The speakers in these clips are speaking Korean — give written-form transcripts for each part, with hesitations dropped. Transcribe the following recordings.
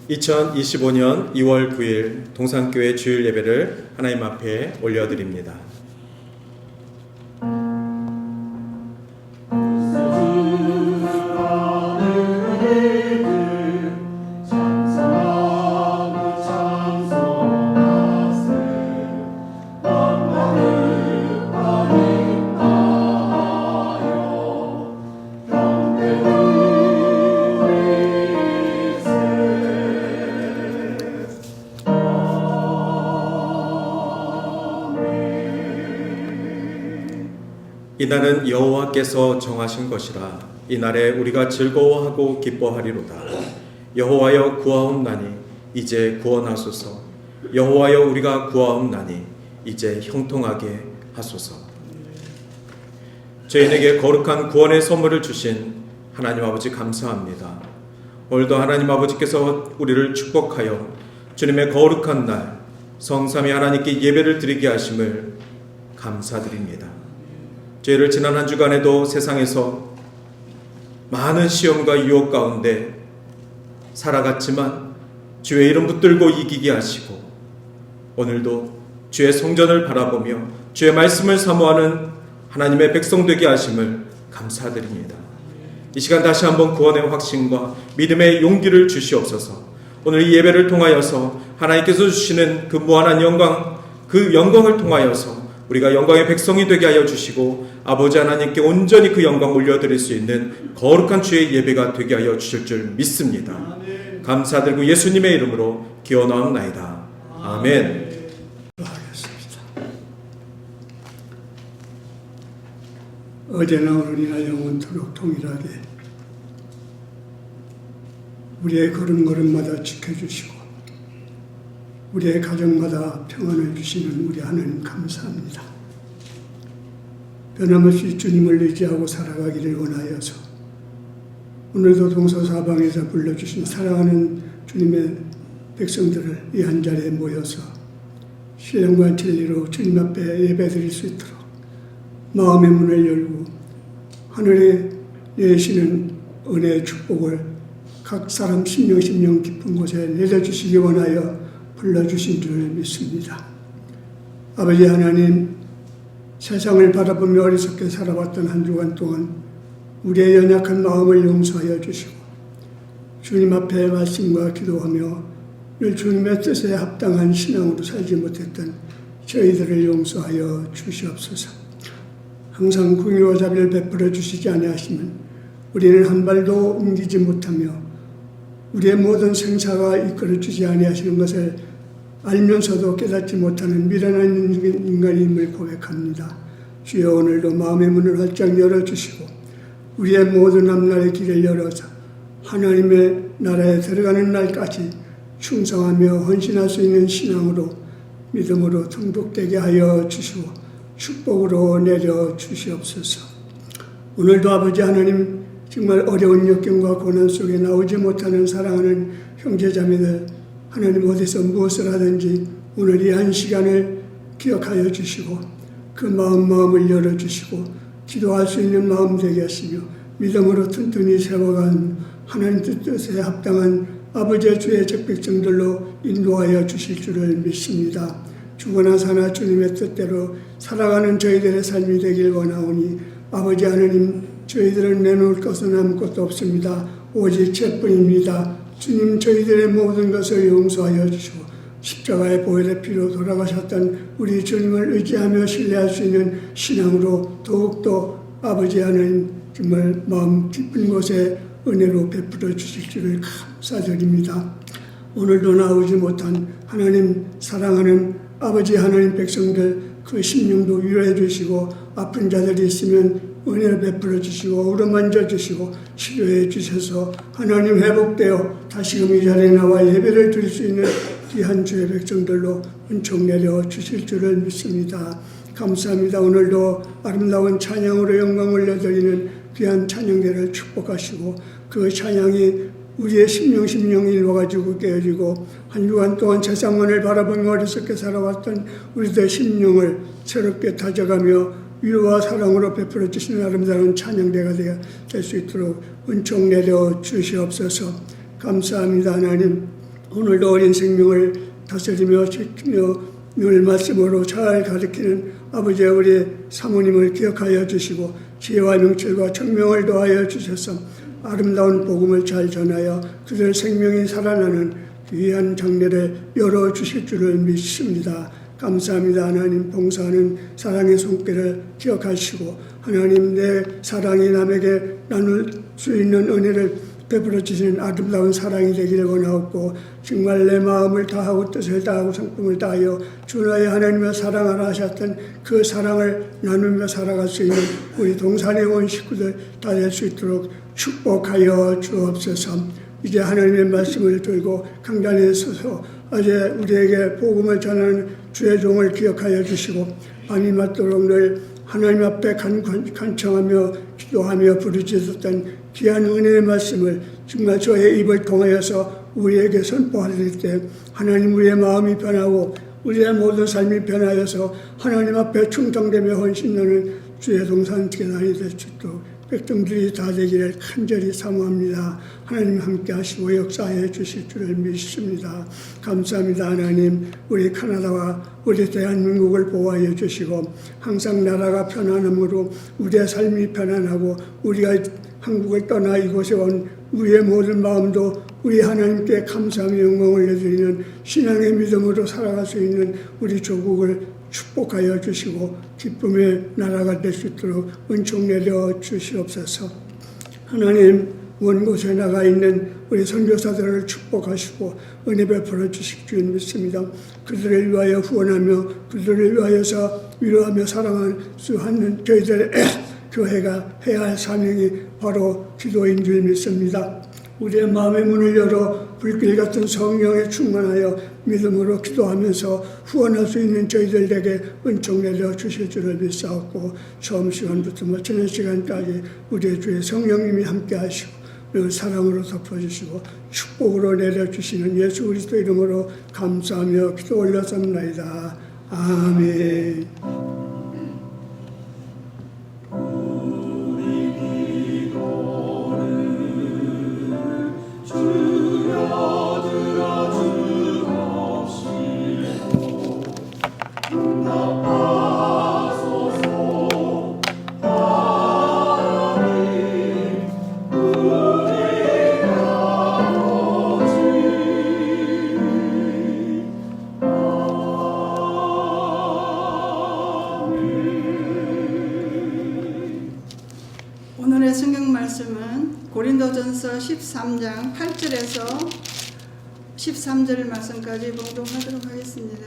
2025년 2월 9일 동산교회 주일 예배를 하나님 앞에 올려드립니다. 이날은 여호와께서 정하신 것이라 이날에 우리가 즐거워하고 기뻐하리로다. 여호와여 구하옵나니 이제 구원하소서. 여호와여 우리가 구하옵나니 이제 형통하게 하소서. 저희에게 거룩한 구원의 선물을 주신 하나님 아버지 감사합니다. 오늘도 하나님 아버지께서 우리를 축복하여 주님의 거룩한 날 성삼위 하나님께 예배를 드리게 하심을 감사드립니다. 저희를 지난 한 주간에도 세상에서 많은 시험과 유혹 가운데 살아갔지만 주의 이름 붙들고 이기게 하시고 오늘도 주의 성전을 바라보며 주의 말씀을 사모하는 하나님의 백성 되게 하심을 감사드립니다. 이 시간 다시 한번 구원의 확신과 믿음의 용기를 주시옵소서. 오늘 이 예배를 통하여서 하나님께서 주시는 그 무한한 영광, 그 영광을 통하여서 우리가 영광의 백성이 되게 하여 주시고 아버지 하나님께 온전히 그 영광 올려드릴 수 있는 거룩한 주의 예배가 되게 하여 주실 줄 믿습니다. 감사드리고 예수님의 이름으로 기원하옵나이다. 아멘. 어제나 오늘이나 영원토록 동일하게 우리의 걸음걸음마다 지켜주시고 우리의 가정마다 평안을 주시는 우리 하나님 감사합니다. 변함없이 주님을 의지하고 살아가기를 원하여서 오늘도 동서사방에서 불러주신 사랑하는 주님의 백성들을 이 한자리에 모여서 신령과 진리로 주님 앞에 예배드릴 수 있도록 마음의 문을 열고 하늘에 내시는 은혜의 축복을 각 사람 심령 깊은 곳에 내려주시기 원하여 불러주신 줄 믿습니다. 아버지 하나님, 세상을 바라보며 어리석게 살아왔던 한 주간 동안 우리의 연약한 마음을 용서하여 주시고 주님 앞에 말씀과 기도하며 늘 주님의 뜻에 합당한 신앙으로 살지 못했던 저희들을 용서하여 주시옵소서. 항상 긍휼과 자비를 베풀어 주시지 아니하시면 우리는 한 발도 옮기지 못하며 우리의 모든 생사가 이끌어주지 아니하시는 것을 알면서도 깨닫지 못하는 미련한 인간임을 고백합니다. 주여 오늘도 마음의 문을 활짝 열어주시고 우리의 모든 앞날의 길을 열어서 하나님의 나라에 들어가는 날까지 충성하며 헌신할 수 있는 신앙으로 믿음으로 통독되게 하여 주시고 축복으로 내려 주시옵소서. 오늘도 아버지 하나님 정말 어려운 역경과 고난 속에 나오지 못하는 사랑하는 형제자매들 하나님 어디서 무엇을 하든지 오늘 이 한 시간을 기억하여 주시고 그 마음을 열어주시고 기도할 수 있는 마음 되게 하시며 믿음으로 튼튼히 세워간 하나님 뜻에 합당한 아버지의 주의 적백성들로 인도하여 주실 줄을 믿습니다. 죽어나 사나 주님의 뜻대로 살아가는 저희들의 삶이 되길 원하오니 아버지 하나님 저희들을 내놓을 것은 아무것도 없습니다. 오직 죄뿐입니다. 주님 저희들의 모든 것을 용서하여 주시고 십자가의 보혈의 피로 돌아가셨던 우리 주님을 의지하며 신뢰할 수 있는 신앙으로 더욱더 아버지 하나님 정말 마음 깊은 곳에 은혜로 베풀어 주실 줄을 감사드립니다. 오늘도 나오지 못한 하나님 사랑하는 아버지 하나님 백성들 그 심령도 위로해 주시고 아픈 자들이 있으면 은혜를 베풀어 주시고 어루만져 주시고 치료해 주셔서 하나님 회복되어 다시금 이 자리에 나와 예배를 드릴 수 있는 귀한 주의 백성들로 은총 내려 주실 줄을 믿습니다. 감사합니다. 오늘도 아름다운 찬양으로 영광 올려드리는 귀한 찬양대를 축복하시고 그 찬양이 우리의 심령이 일어가지고 깨어지고 한 주간 동안 세상만을 바라보며 어리석게 살아왔던 우리들의 심령을 새롭게 다져가며 위로와 사랑으로 베풀어 주시는 아름다운 찬양대가 될 수 있도록 은총 내려 주시옵소서. 감사합니다. 하나님 오늘도 어린 생명을 다스리며 지키며 늘 말씀으로 잘 가르치는 아버지의 우리 사모님을 기억하여 주시고 지혜와 명철과 청명을 더하여 주셔서 아름다운 복음을 잘 전하여 그들 생명이 살아나는 귀한 장례를 열어주실 줄을 믿습니다. 감사합니다. 하나님, 봉사하는 사랑의 손길을 기억하시고 하나님, 내 사랑이 남에게 나눌 수 있는 은혜를 베풀어 주시는 아름다운 사랑이 되기를 원하옵고, 정말 내 마음을 다하고 뜻을 다하고 성품을 다하여 주 너의 하나님을 사랑하라 하셨던 그 사랑을 나누며 살아갈 수 있는 우리 동산의 온 식구들 다 될 수 있도록 축복하여 주옵소서. 이제 하나님의 말씀을 들고 강단에 서서 어제 우리에게 복음을 전하는 주의 종을 기억하여 주시고 밤이 맞도록 늘 하나님 앞에 간청하며 기도하며 부르짖었던 귀한 은혜의 말씀을 정말 저의 입을 통하여서 우리에게 선포하실 때 하나님, 우리의 마음이 변하고 우리의 모든 삶이 변하여서 하나님 앞에 충성되며 헌신하는 주의 동산 재단이 될 수 있도록 백성들이 다 되기를 간절히 사모합니다. 하나님 함께 하시고 역사해 주실 줄을 믿습니다. 감사합니다. 하나님, 우리 카나다와 우리 대한민국을 보호하여 주시고 항상 나라가 편안함으로 우리의 삶이 편안하고 우리가 한국을 떠나 이곳에 온 우리의 모든 마음도 우리 하나님께 감사하며 영광을 내드리는 신앙의 믿음으로 살아갈 수 있는 우리 조국을 축복하여 주시고 기쁨의 나라가 될 수 있도록 은총 내려 주시옵소서. 하나님, 먼 곳에 나가 있는 우리 선교사들을 축복하시고 은혜 베풀어 주실 줄 믿습니다. 그들을 위하여 후원하며 그들을 위하여서 위로하며 사랑할 수 있는 저희들의 교회가 해야 할 사명이 바로 기도인 줄 믿습니다. 우리의 마음의 문을 열어 불길 같은 성령에 충만하여 믿음으로 기도하면서 후원할 수 있는 저희들에게 은총 내려 주실 줄을 믿사옵고, 처음 시간부터 마치는 시간까지 우리의 주의 성령님이 함께 하시고 늘 사랑으로 덮어주시고 축복으로 내려주시는 예수 그리스도 이름으로 감사하며 기도 올렸습니다. 아멘. 오늘의 성경 말씀은 고린도전서 13장 8절에서 13절 말씀까지 봉독하도록 하겠습니다.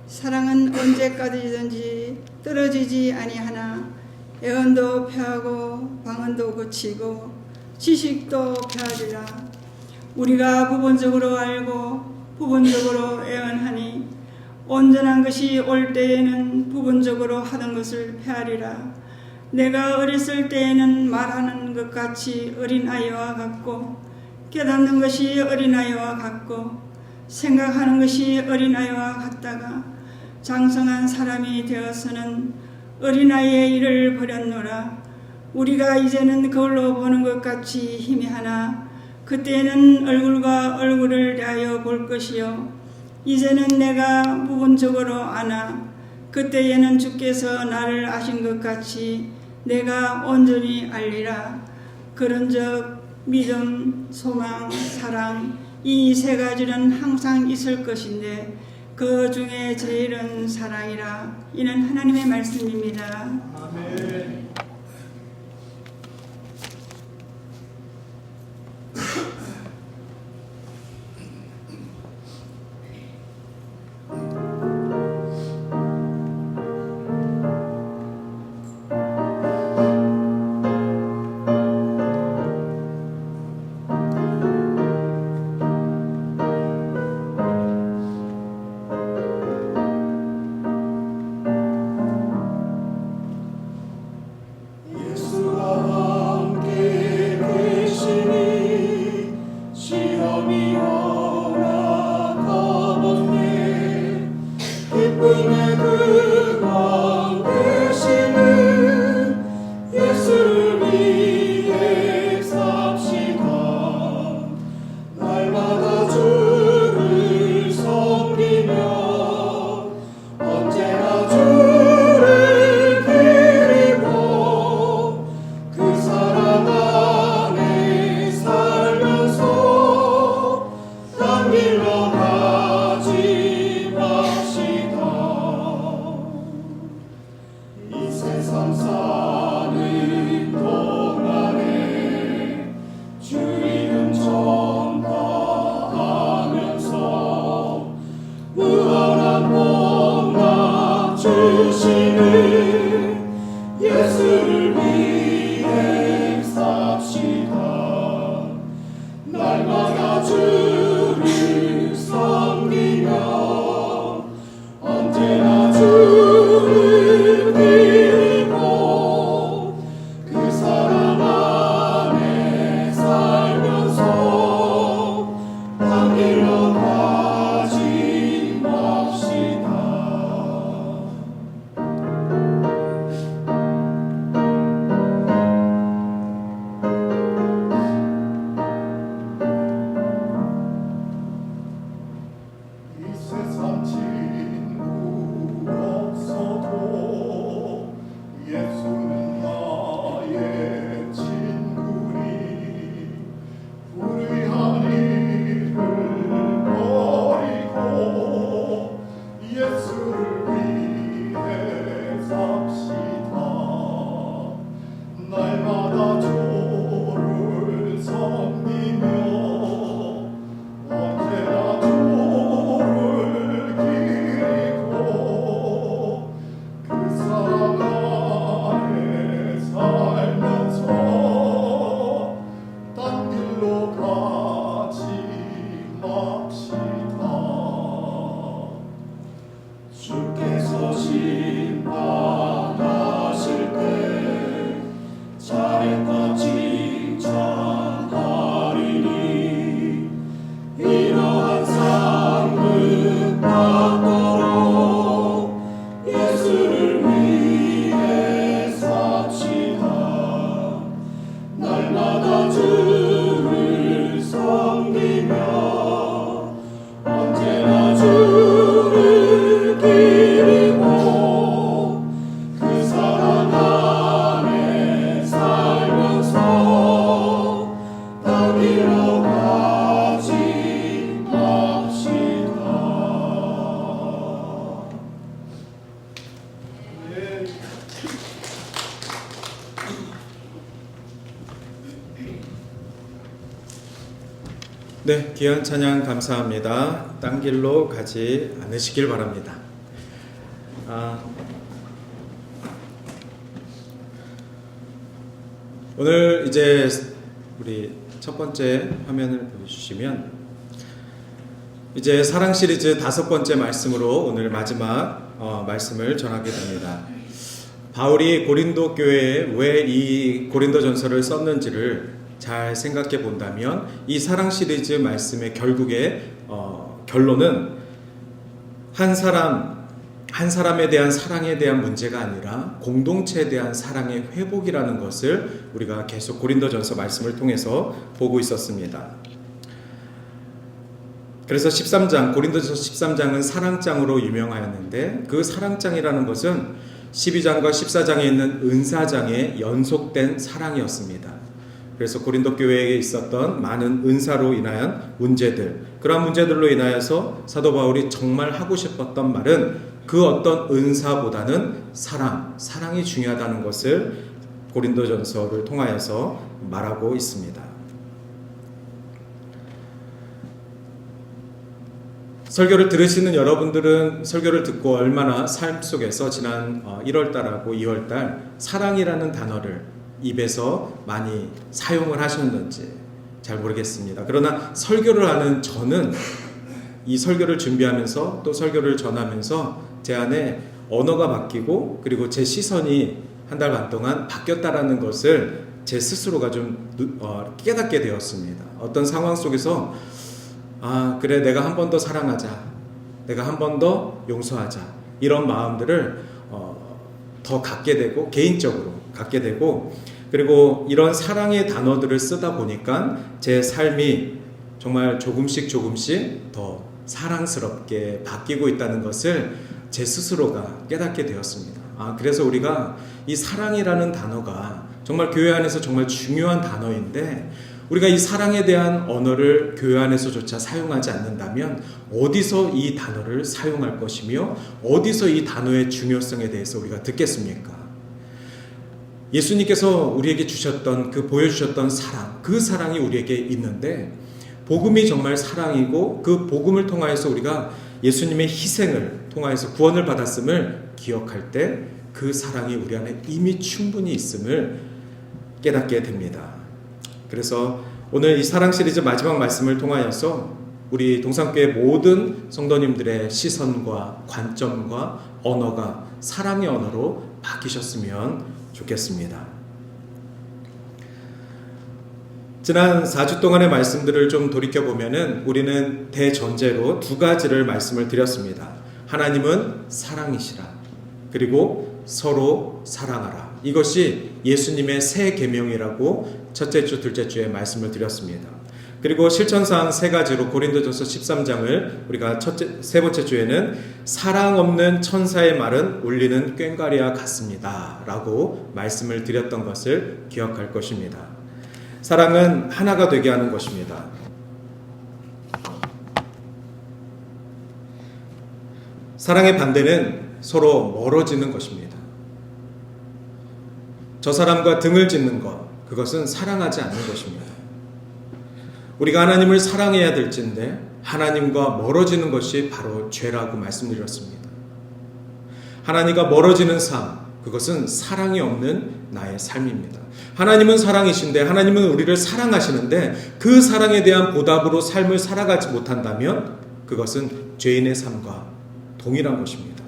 사랑은 언제까지든지 떨어지지 아니하나 애언도 패하고 방언도 그치고 지식도 패하리라. 우리가 부분적으로 알고 부분적으로 애언하니 온전한 것이 올 때에는 부분적으로 하던 것을 패하리라. 내가 어렸을 때에는 말하는 것 같이 어린아이와 같고 깨닫는 것이 어린아이와 같고 생각하는 것이 어린아이와 같다가 장성한 사람이 되어서는 어린아이의 일을 버렸노라. 우리가 이제는 거울로 보는 것 같이 희미하나 그때에는 얼굴과 얼굴을 대하여 볼 것이요 이제는 내가 부분적으로 아나 그때에는 주께서 나를 아신 것 같이 내가 온전히 알리라. 그런즉 믿음, 소망, 사랑 이 세 가지는 항상 있을 것인데 그 중에 제일은 사랑이라. 이는 하나님의 말씀입니다. 아멘. 네, 귀한 찬양 감사합니다. 딴 길로 가지 않으시길 바랍니다. 오늘 이제 우리 첫 번째 화면을 보여주시면 이제 사랑 시리즈 5번째 말씀으로 오늘 마지막 말씀을 전하게 됩니다. 바울이 고린도 교회에 왜 이 고린도전서를 썼는지를 잘 생각해 본다면 이 사랑 시리즈 말씀의 결국의 결론은 한 사람에 대한 사랑에 대한 문제가 아니라 공동체에 대한 사랑의 회복이라는 것을 우리가 계속 고린도전서 말씀을 통해서 보고 있었습니다. 그래서 13장, 고린도전서 13장은 사랑장으로 유명하였는데 그 사랑장이라는 것은 12장과 14장에 있는 은사장의 연속된 사랑이었습니다. 그래서 고린도 교회에 있었던 많은 은사로 인한 문제들, 그러한 문제들로 인하여서 사도 바울이 정말 하고 싶었던 말은 그 어떤 은사보다는 사랑이 중요하다는 것을 고린도전서를 통하여서 말하고 있습니다. 설교를 들으시는 여러분들은 설교를 듣고 얼마나 삶 속에서 지난 1월달하고 2월달 사랑이라는 단어를 입에서 많이 사용을 하셨는지 잘 모르겠습니다. 그러나 설교를 하는 저는 이 설교를 준비하면서 또 설교를 전하면서 제 안에 언어가 바뀌고 그리고 제 시선이 한 달 반 동안 바뀌었다라는 것을 제 스스로가 좀 깨닫게 되었습니다. 어떤 상황 속에서 그래, 내가 한 번 더 사랑하자, 내가 한 번 더 용서하자, 이런 마음들을 더 갖게 되고, 개인적으로 갖게 되고, 그리고 이런 사랑의 단어들을 쓰다 보니까 제 삶이 정말 조금씩 더 사랑스럽게 바뀌고 있다는 것을 제 스스로가 깨닫게 되었습니다. 그래서 우리가 이 사랑이라는 단어가 정말 교회 안에서 정말 중요한 단어인데 우리가 이 사랑에 대한 언어를 교회 안에서조차 사용하지 않는다면 어디서 이 단어를 사용할 것이며 어디서 이 단어의 중요성에 대해서 우리가 듣겠습니까? 예수님께서 우리에게 주셨던 보여주셨던 사랑, 그 사랑이 우리에게 있는데 복음이 정말 사랑이고 그 복음을 통하여서 우리가 예수님의 희생을 통하여서 구원을 받았음을 기억할 때 그 사랑이 우리 안에 이미 충분히 있음을 깨닫게 됩니다. 그래서 오늘 이 사랑 시리즈 마지막 말씀을 통하여서 우리 동산교회 모든 성도님들의 시선과 관점과 언어가 사랑의 언어로 바뀌셨으면 좋겠습니다. 지난 4주 동안의 말씀들을 좀 돌이켜보면은 우리는 대전제로 2가지를 말씀을 드렸습니다. 하나님은 사랑이시라. 그리고 서로 사랑하라. 이것이 예수님의 새 계명이라고 첫째 주, 둘째 주에 말씀을 드렸습니다. 그리고 실천사항 3가지로 고린도전서 13장을 우리가 세 번째 주에는 사랑 없는 천사의 말은 울리는 꽹과리와 같습니다 라고 말씀을 드렸던 것을 기억할 것입니다. 사랑은 하나가 되게 하는 것입니다. 사랑의 반대는 서로 멀어지는 것입니다. 저 사람과 등을 짓는 것, 그것은 사랑하지 않는 것입니다. 우리가 하나님을 사랑해야 될진데 하나님과 멀어지는 것이 바로 죄라고 말씀드렸습니다. 하나님과 멀어지는 삶, 그것은 사랑이 없는 나의 삶입니다. 하나님은 사랑이신데 하나님은 우리를 사랑하시는데 그 사랑에 대한 보답으로 삶을 살아가지 못한다면 그것은 죄인의 삶과 동일한 것입니다.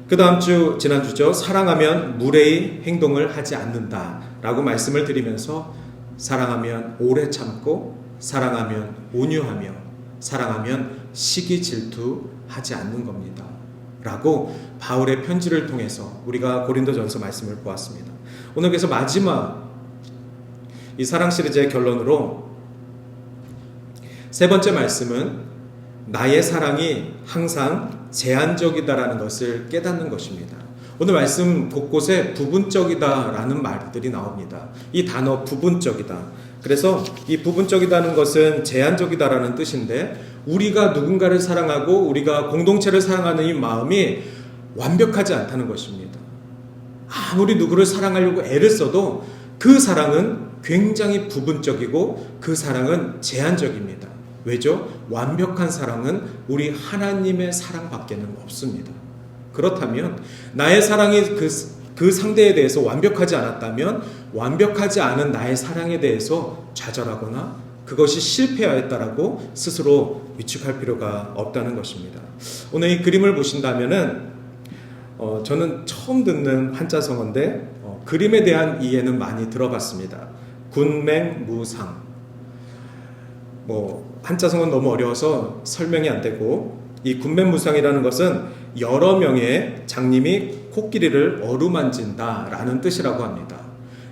그 다음 주, 지난주죠. 사랑하면 무례히 행동을 하지 않는다 라고 말씀을 드리면서 사랑하면 오래 참고, 사랑하면 온유하며, 사랑하면 시기 질투하지 않는 겁니다 라고 바울의 편지를 통해서 우리가 고린도전서 말씀을 보았습니다. 오늘 그래서 마지막 이 사랑 시리즈의 결론으로 세 번째 말씀은 나의 사랑이 항상 제한적이다라는 것을 깨닫는 것입니다. 오늘 말씀 곳곳에 부분적이다라는 말들이 나옵니다. 이 단어 부분적이다. 그래서 이 부분적이다는 것은 제한적이다라는 뜻인데, 우리가 누군가를 사랑하고 우리가 공동체를 사랑하는 이 마음이 완벽하지 않다는 것입니다. 아무리 누구를 사랑하려고 애를 써도 그 사랑은 굉장히 부분적이고 그 사랑은 제한적입니다. 왜죠? 완벽한 사랑은 우리 하나님의 사랑밖에는 없습니다. 그렇다면 나의 사랑이 그 상대에 대해서 완벽하지 않았다면 완벽하지 않은 나의 사랑에 대해서 좌절하거나 그것이 실패하였다라고 스스로 위축할 필요가 없다는 것입니다. 오늘 이 그림을 보신다면은 저는 처음 듣는 한자성어인데 그림에 대한 이해는 많이 들어봤습니다. 군맹무상. 한자성어는 너무 어려워서 설명이 안 되고, 이 군맹무상이라는 것은 여러 명의 장님이 코끼리를 어루만진다라는 뜻이라고 합니다.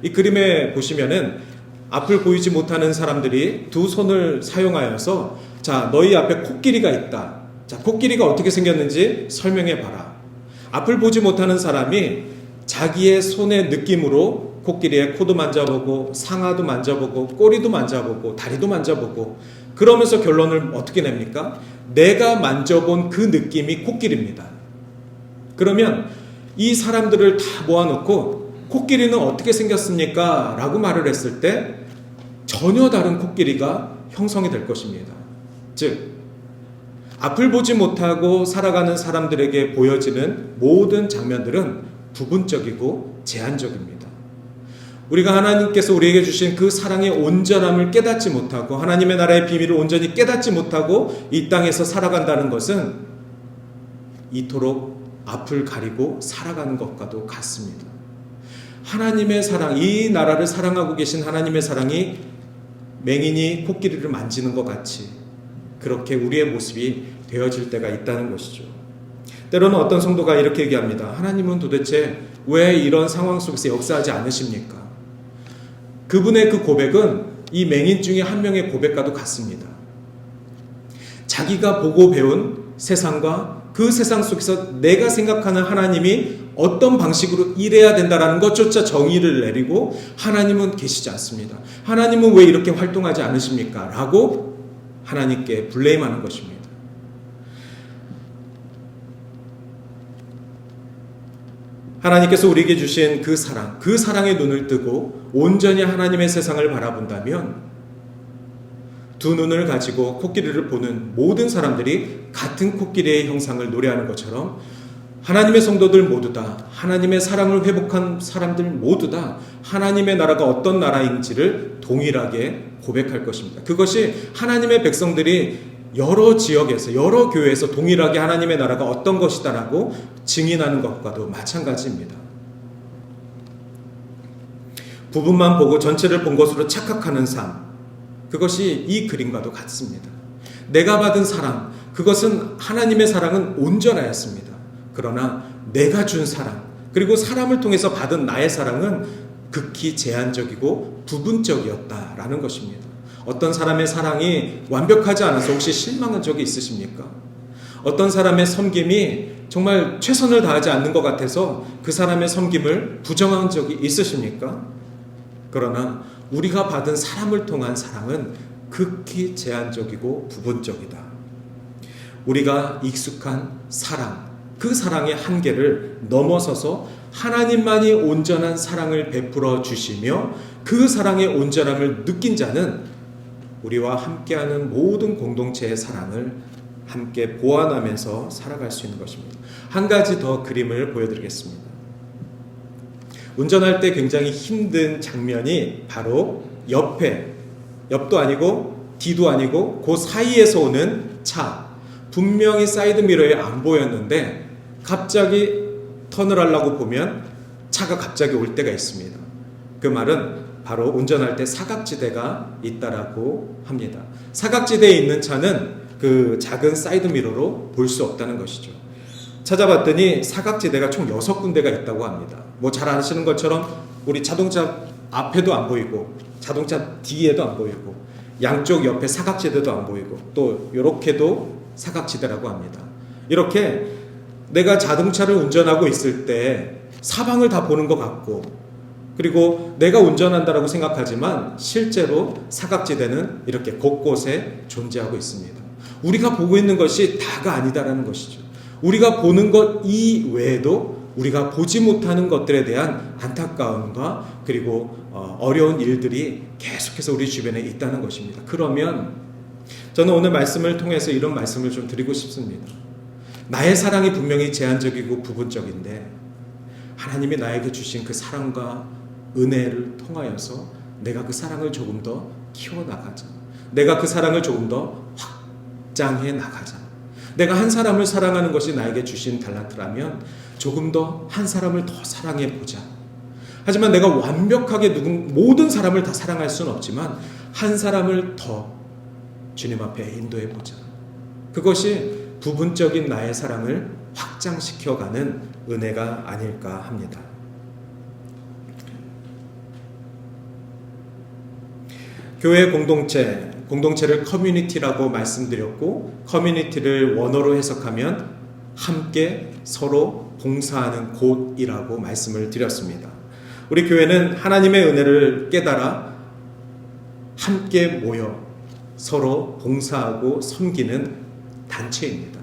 이 그림에 보시면은 앞을 보이지 못하는 사람들이 두 손을 사용하여서 자, 너희 앞에 코끼리가 있다. 자, 코끼리가 어떻게 생겼는지 설명해 봐라. 앞을 보지 못하는 사람이 자기의 손의 느낌으로 코끼리의 코도 만져보고 상하도 만져보고 꼬리도 만져보고 다리도 만져보고 그러면서 결론을 어떻게 냅니까? 내가 만져본 그 느낌이 코끼리입니다. 그러면 이 사람들을 다 모아놓고 코끼리는 어떻게 생겼습니까? 라고 말을 했을 때 전혀 다른 코끼리가 형성이 될 것입니다. 즉, 앞을 보지 못하고 살아가는 사람들에게 보여지는 모든 장면들은 부분적이고 제한적입니다. 우리가 하나님께서 우리에게 주신 그 사랑의 온전함을 깨닫지 못하고 하나님의 나라의 비밀을 온전히 깨닫지 못하고 이 땅에서 살아간다는 것은 이토록 앞을 가리고 살아가는 것과도 같습니다. 하나님의 사랑, 이 나라를 사랑하고 계신 하나님의 사랑이 맹인이 코끼리를 만지는 것 같이 그렇게 우리의 모습이 되어질 때가 있다는 것이죠. 때로는 어떤 성도가 이렇게 얘기합니다. 하나님은 도대체 왜 이런 상황 속에서 역사하지 않으십니까? 그분의 그 고백은 이 맹인 중에 한 명의 고백과도 같습니다. 자기가 보고 배운 세상과 그 세상 속에서 내가 생각하는 하나님이 어떤 방식으로 일해야 된다는 것조차 정의를 내리고 하나님은 계시지 않습니다. 하나님은 왜 이렇게 활동하지 않으십니까? 라고 하나님께 블레임하는 것입니다. 하나님께서 우리에게 주신 그 사랑, 그 사랑에 눈을 뜨고 온전히 하나님의 세상을 바라본다면 두 눈을 가지고 코끼리를 보는 모든 사람들이 같은 코끼리의 형상을 노래하는 것처럼 하나님의 성도들 모두 다, 하나님의 사랑을 회복한 사람들 모두 다 하나님의 나라가 어떤 나라인지를 동일하게 고백할 것입니다. 그것이 하나님의 백성들이 여러 지역에서, 여러 교회에서 동일하게 하나님의 나라가 어떤 것이다라고 증인하는 것과도 마찬가지입니다. 부분만 보고 전체를 본 것으로 착각하는 삶, 그것이 이 그림과도 같습니다. 내가 받은 사랑, 그것은 하나님의 사랑은 온전하였습니다. 그러나 내가 준 사랑, 그리고 사람을 통해서 받은 나의 사랑은 극히 제한적이고 부분적이었다라는 것입니다. 어떤 사람의 사랑이 완벽하지 않아서 혹시 실망한 적이 있으십니까? 어떤 사람의 섬김이 정말 최선을 다하지 않는 것 같아서 그 사람의 섬김을 부정한 적이 있으십니까? 그러나 우리가 받은 사람을 통한 사랑은 극히 제한적이고 부분적이다. 우리가 익숙한 사랑, 그 사랑의 한계를 넘어서서 하나님만이 온전한 사랑을 베풀어 주시며 그 사랑의 온전함을 느낀 자는 우리와 함께하는 모든 공동체의 사랑을 함께 보완하면서 살아갈 수 있는 것입니다. 한 가지 더 그림을 보여드리겠습니다. 운전할 때 굉장히 힘든 장면이 바로 옆도 아니고 뒤도 아니고 그 사이에서 오는 차, 분명히 사이드 미러에 안 보였는데 갑자기 턴을 하려고 보면 차가 갑자기 올 때가 있습니다. 그 말은 바로 운전할 때 사각지대가 있다라고 합니다. 사각지대에 있는 차는 그 작은 사이드 미러로 볼 수 없다는 것이죠. 찾아봤더니 사각지대가 총 6군데가 있다고 합니다. 뭐 잘 아시는 것처럼 우리 자동차 앞에도 안 보이고 자동차 뒤에도 안 보이고 양쪽 옆에 사각지대도 안 보이고 또 이렇게도 사각지대라고 합니다. 이렇게 내가 자동차를 운전하고 있을 때 사방을 다 보는 것 같고 그리고 내가 운전한다라고 생각하지만 실제로 사각지대는 이렇게 곳곳에 존재하고 있습니다. 우리가 보고 있는 것이 다가 아니다라는 것이죠. 우리가 보는 것 이외에도 우리가 보지 못하는 것들에 대한 안타까움과 그리고 어려운 일들이 계속해서 우리 주변에 있다는 것입니다. 그러면 저는 오늘 말씀을 통해서 이런 말씀을 좀 드리고 싶습니다. 나의 사랑이 분명히 제한적이고 부분적인데 하나님이 나에게 주신 그 사랑과 은혜를 통하여서 내가 그 사랑을 조금 더 키워나가자. 내가 그 사랑을 조금 더 확장해 나가자. 내가 한 사람을 사랑하는 것이 나에게 주신 달란트라면 조금 더 한 사람을 더 사랑해 보자. 하지만 내가 완벽하게 모든 사람을 다 사랑할 수는 없지만 한 사람을 더 주님 앞에 인도해 보자. 그것이 부분적인 나의 사랑을 확장시켜가는 은혜가 아닐까 합니다. 교회 공동체를 커뮤니티라고 말씀드렸고 커뮤니티를 원어로 해석하면 함께 서로 봉사하는 곳이라고 말씀을 드렸습니다. 우리 교회는 하나님의 은혜를 깨달아 함께 모여 서로 봉사하고 섬기는 단체입니다.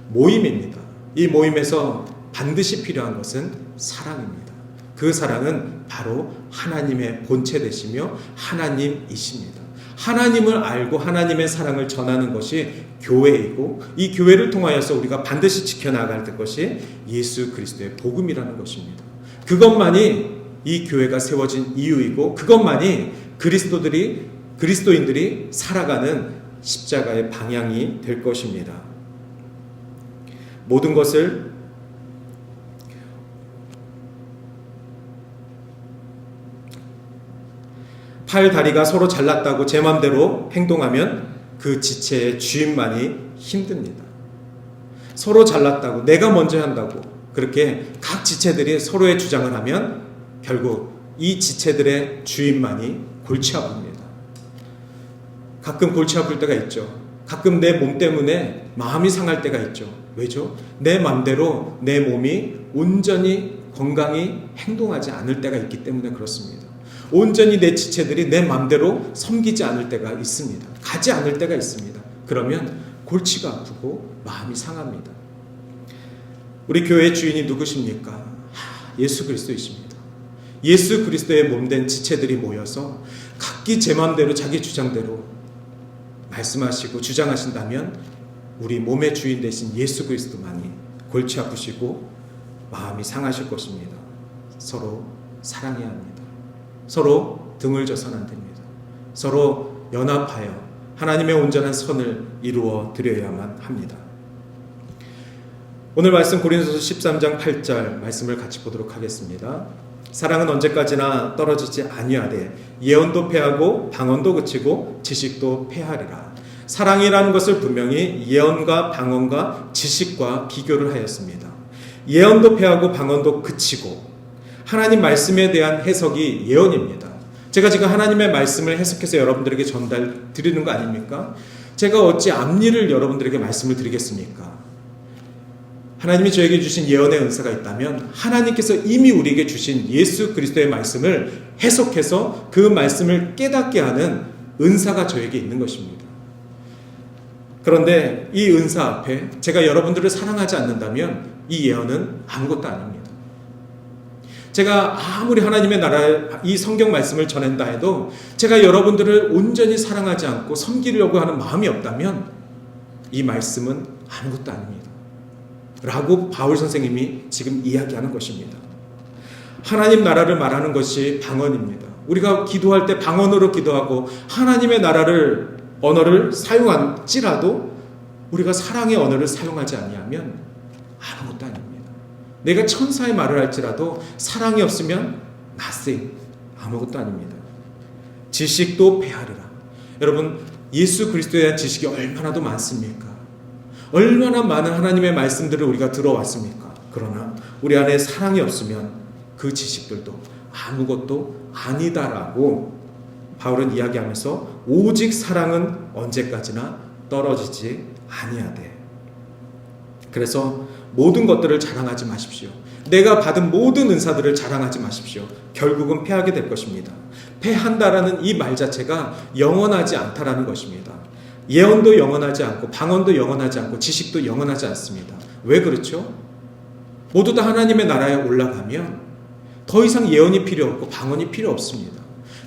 모임입니다. 이 모임에서 반드시 필요한 것은 사랑입니다. 그 사랑은 바로 하나님의 본체 되시며 하나님이십니다. 하나님을 알고 하나님의 사랑을 전하는 것이 교회이고 이 교회를 통하여서 우리가 반드시 지켜나갈 것이 예수 그리스도의 복음이라는 것입니다. 그것만이 이 교회가 세워진 이유이고 그것만이 그리스도인들이 살아가는 십자가의 방향이 될 것입니다. 모든 것을 팔, 다리가 서로 잘났다고 제 맘대로 행동하면 그 지체의 주인만이 힘듭니다. 서로 잘났다고 내가 먼저 한다고 그렇게 각 지체들이 서로의 주장을 하면 결국 이 지체들의 주인만이 골치 아픕니다. 가끔 골치 아플 때가 있죠. 가끔 내 몸 때문에 마음이 상할 때가 있죠. 왜죠? 내 맘대로 내 몸이 온전히 건강히 행동하지 않을 때가 있기 때문에 그렇습니다. 온전히 내 지체들이 내 맘대로 섬기지 않을 때가 있습니다. 가지 않을 때가 있습니다. 그러면 골치가 아프고 마음이 상합니다. 우리 교회의 주인이 누구십니까? 예수 그리스도이십니다. 예수 그리스도의 몸된 지체들이 모여서 각기 제 맘대로 자기 주장대로 말씀하시고 주장하신다면 우리 몸의 주인 되신 예수 그리스도만이 골치 아프시고 마음이 상하실 것입니다. 서로 사랑해야 합니다. 서로 등을 져서는 안 됩니다. 서로 연합하여 하나님의 온전한 선을 이루어 드려야만 합니다. 오늘 말씀 고린도서 13장 8절 말씀을 같이 보도록 하겠습니다. 사랑은 언제까지나 떨어지지 아니하되 예언도 패하고 방언도 그치고 지식도 패하리라. 사랑이라는 것을 분명히 예언과 방언과 지식과 비교를 하였습니다. 예언도 패하고 방언도 그치고 하나님 말씀에 대한 해석이 예언입니다. 제가 지금 하나님의 말씀을 해석해서 여러분들에게 전달 드리는 거 아닙니까? 제가 어찌 앞일을 여러분들에게 말씀을 드리겠습니까? 하나님이 저에게 주신 예언의 은사가 있다면 하나님께서 이미 우리에게 주신 예수 그리스도의 말씀을 해석해서 그 말씀을 깨닫게 하는 은사가 저에게 있는 것입니다. 그런데 이 은사 앞에 제가 여러분들을 사랑하지 않는다면 이 예언은 아무것도 아닙니다. 제가 아무리 하나님의 나라의 이 성경 말씀을 전한다 해도 제가 여러분들을 온전히 사랑하지 않고 섬기려고 하는 마음이 없다면 이 말씀은 아무것도 아닙니다. 라고 바울 선생님이 지금 이야기하는 것입니다. 하나님 나라를 말하는 것이 방언입니다. 우리가 기도할 때 방언으로 기도하고 하나님의 나라를 언어를 사용할지라도 우리가 사랑의 언어를 사용하지 아니하면 아무것도 아닙니다. 내가 천사의 말을 할지라도 사랑이 없으면 nothing, 아무것도 아닙니다. 지식도 패하리라. 여러분, 예수 그리스도에 대한 지식이 얼마나도 많습니까? 얼마나 많은 하나님의 말씀들을 우리가 들어왔습니까? 그러나 우리 안에 사랑이 없으면 그 지식들도 아무것도 아니다라고 바울은 이야기하면서 오직 사랑은 언제까지나 떨어지지 아니하되. 그래서 모든 것들을 자랑하지 마십시오. 내가 받은 모든 은사들을 자랑하지 마십시오. 결국은 패하게 될 것입니다. 패한다라는 이 말 자체가 영원하지 않다라는 것입니다. 예언도 영원하지 않고 방언도 영원하지 않고 지식도 영원하지 않습니다. 왜 그렇죠? 모두 다 하나님의 나라에 올라가면 더 이상 예언이 필요 없고 방언이 필요 없습니다.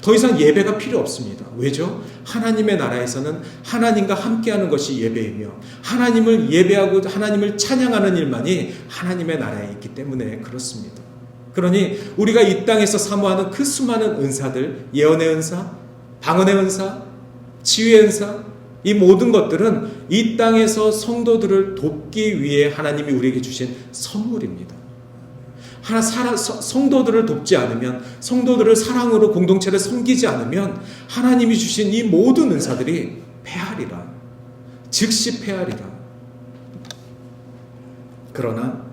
더 이상 예배가 필요 없습니다. 왜죠? 하나님의 나라에서는 하나님과 함께하는 것이 예배이며 하나님을 예배하고 하나님을 찬양하는 일만이 하나님의 나라에 있기 때문에 그렇습니다. 그러니 우리가 이 땅에서 사모하는 그 수많은 은사들, 예언의 은사, 방언의 은사, 치유의 은사, 이 모든 것들은 이 땅에서 성도들을 돕기 위해 하나님이 우리에게 주신 선물입니다. 성도들을 돕지 않으면, 성도들을 사랑으로 공동체를 섬기지 않으면 하나님이 주신 이 모든 은사들이 패하리라. 즉시 패하리라. 그러나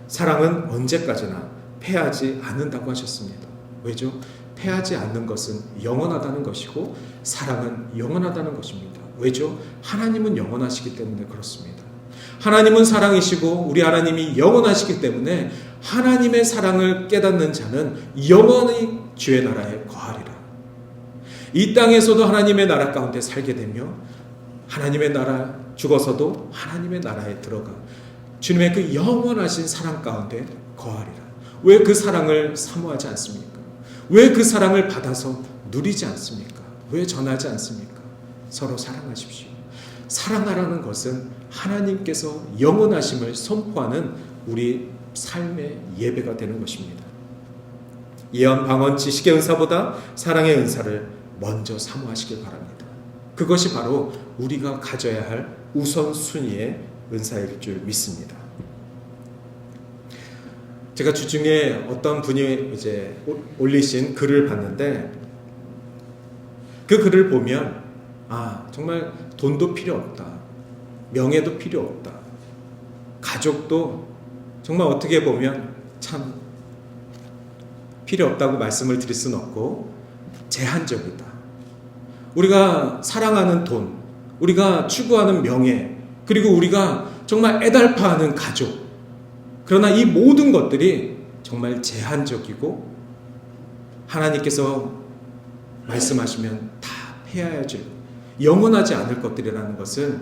사랑은 언제까지나 패하지 않는다고 하셨습니다. 왜죠? 패하지 않는 것은 영원하다는 것이고 사랑은 영원하다는 것입니다. 왜죠? 하나님은 영원하시기 때문에 그렇습니다. 하나님은 사랑이시고 우리 하나님이 영원하시기 때문에 하나님의 사랑을 깨닫는 자는 영원히 주의 나라에 거하리라. 이 땅에서도 하나님의 나라 가운데 살게 되며 하나님의 나라 죽어서도 하나님의 나라에 들어가 주님의 그 영원하신 사랑 가운데 거하리라. 왜 그 사랑을 사모하지 않습니까? 왜 그 사랑을 받아서 누리지 않습니까? 왜 전하지 않습니까? 서로 사랑하십시오. 사랑하라는 것은 하나님께서 영원하심을 선포하는 우리 삶의 예배가 되는 것입니다. 예언, 방언, 지식의 은사보다 사랑의 은사를 먼저 사모하시길 바랍니다. 그것이 바로 우리가 가져야 할 우선순위의 은사일 줄 믿습니다. 제가 주중에 어떤 분이 이제 올리신 글을 봤는데 그 글을 보면 정말 돈도 필요 없다. 명예도 필요 없다. 가족도 정말 어떻게 보면 참 필요 없다고 말씀을 드릴 수는 없고 제한적이다. 우리가 사랑하는 돈, 우리가 추구하는 명예, 그리고 우리가 정말 애달파하는 가족, 그러나 이 모든 것들이 정말 제한적이고 하나님께서 말씀하시면 다 패해야지 영원하지 않을 것들이라는 것을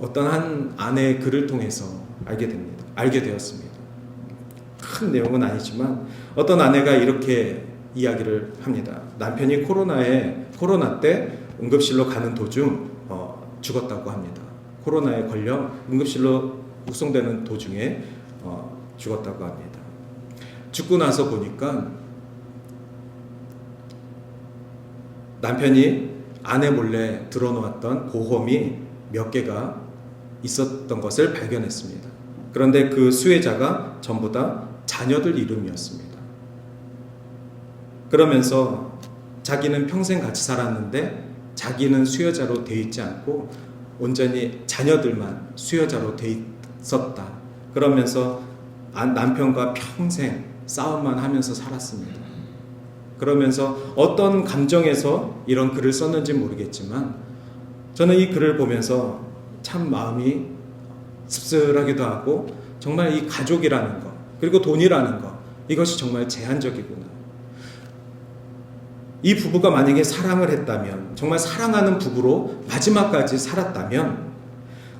어떤 한 아내의 글을 통해서 알게 되었습니다. 큰 내용은 아니지만 어떤 아내가 이렇게 이야기를 합니다. 남편이 코로나 때 응급실로 가는 도중 죽었다고 합니다. 코로나에 걸려 응급실로 후송되는 도중에 죽었다고 합니다. 죽고 나서 보니까 남편이 아내 몰래 들어놓았던 보험이 몇 개가 있었던 것을 발견했습니다. 그런데 그 수혜자가 전부 다 자녀들 이름이었습니다. 그러면서 자기는 평생 같이 살았는데 자기는 수혜자로 돼 있지 않고 온전히 자녀들만 수혜자로 돼 있었다. 그러면서 남편과 평생 싸움만 하면서 살았습니다. 그러면서 어떤 감정에서 이런 글을 썼는지 모르겠지만 저는 이 글을 보면서 참 마음이 씁쓸하기도 하고 정말 이 가족이라는 것 그리고 돈이라는 것 이것이 정말 제한적이구나. 이 부부가 만약에 사랑을 했다면 정말 사랑하는 부부로 마지막까지 살았다면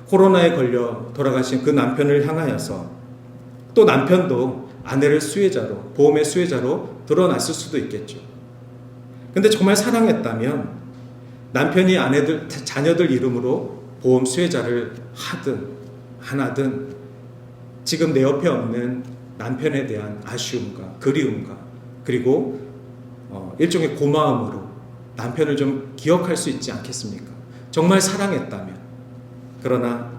코로나에 걸려 돌아가신 그 남편을 향하여서 또 남편도 아내를 수혜자로 보험의 수혜자로 드러났을 수도 있겠죠. 근데 정말 사랑했다면 남편이 자녀들 이름으로 보험 수혜자를 하든 안 하든 지금 내 옆에 없는 남편에 대한 아쉬움과 그리움과 그리고 일종의 고마움으로 남편을 좀 기억할 수 있지 않겠습니까? 정말 사랑했다면. 그러나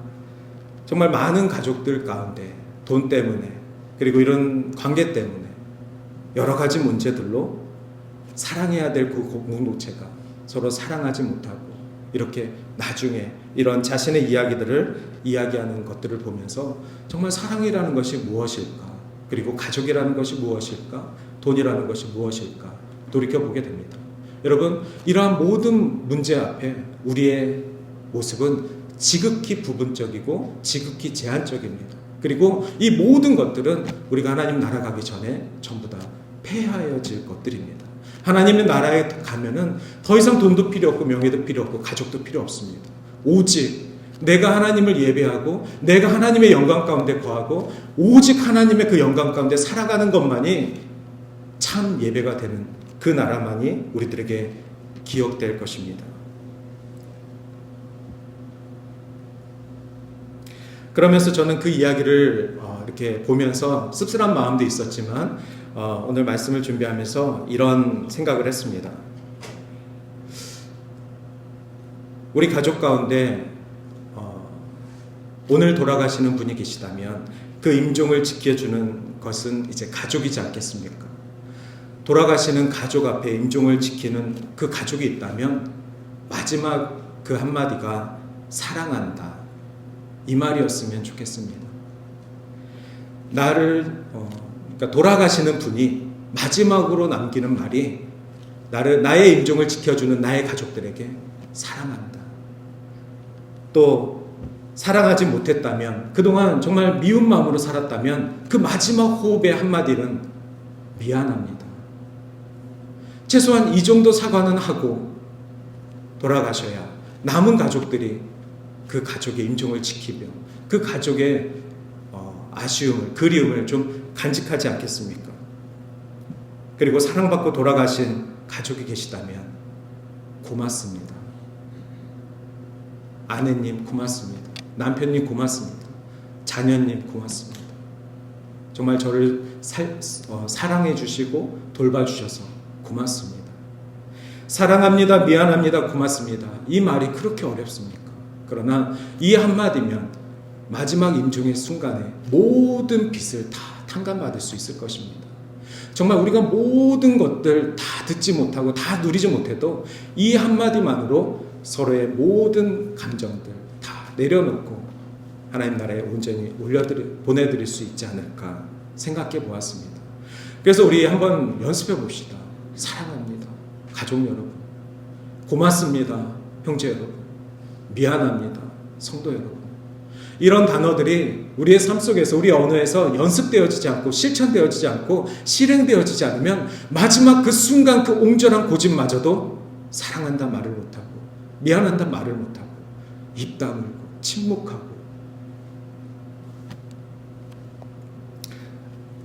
정말 많은 가족들 가운데 돈 때문에 그리고 이런 관계 때문에 여러 가지 문제들로 사랑해야 될 그 공동체가 서로 사랑하지 못하고 이렇게 나중에 이런 자신의 이야기들을 이야기하는 것들을 보면서 정말 사랑이라는 것이 무엇일까? 그리고 가족이라는 것이 무엇일까? 돈이라는 것이 무엇일까? 돌이켜보게 됩니다. 여러분, 이러한 모든 문제 앞에 우리의 모습은 지극히 부분적이고 지극히 제한적입니다. 그리고 이 모든 것들은 우리가 하나님 나라 가기 전에 전부 다 폐하여질 것들입니다. 하나님의 나라에 가면은 더 이상 돈도 필요 없고 명예도 필요 없고 가족도 필요 없습니다. 오직 내가 하나님을 예배하고 내가 하나님의 영광 가운데 거하고 오직 하나님의 그 영광 가운데 살아가는 것만이 참 예배가 되는 그 나라만이 우리들에게 기억될 것입니다. 그러면서 저는 그 이야기를 이렇게 보면서 씁쓸한 마음도 있었지만 오늘 말씀을 준비하면서 이런 생각을 했습니다. 우리 가족 가운데 오늘 돌아가시는 분이 계시다면 그 임종을 지켜주는 것은 이제 가족이지 않겠습니까? 돌아가시는 가족 앞에 임종을 지키는 그 가족이 있다면 마지막 그 한마디가 사랑한다, 이 말이었으면 좋겠습니다. 그러니까 돌아가시는 분이 마지막으로 남기는 말이 나의 임종을 지켜주는 나의 가족들에게 사랑한다. 또 사랑하지 못했다면, 그동안 정말 미운 마음으로 살았다면 그 마지막 호흡의 한마디는 미안합니다. 최소한 이 정도 사과는 하고 돌아가셔야 남은 가족들이 그 가족의 임종을 지키며 그 가족의 아쉬움을, 그리움을 좀 간직하지 않겠습니까? 그리고 사랑받고 돌아가신 가족이 계시다면 고맙습니다. 아내님 고맙습니다. 남편님 고맙습니다. 자녀님 고맙습니다. 정말 저를 사랑해 주시고 돌봐주셔서 고맙습니다. 사랑합니다. 미안합니다. 고맙습니다. 이 말이 그렇게 어렵습니까? 그러나 이 한마디면 마지막 임종의 순간에 모든 빚을 다 탕감받을 수 있을 것입니다. 정말 우리가 모든 것들 다 듣지 못하고 다 누리지 못해도 이 한마디만으로 서로의 모든 감정들 다 내려놓고 하나님 나라에 온전히 보내드릴 수 있지 않을까 생각해 보았습니다. 그래서 우리 한번 연습해 봅시다. 사랑합니다. 가족 여러분. 고맙습니다. 형제 여러분. 미안합니다. 성도 여러분. 이런 단어들이 우리의 삶 속에서, 우리 언어에서 연습되어지지 않고 실천되어지지 않고 실행되어지지 않으면 마지막 그 순간 그 옹졸한 고집마저도 사랑한다 말을 못하고 미안한다 말을 못하고 입 다물고 침묵하고.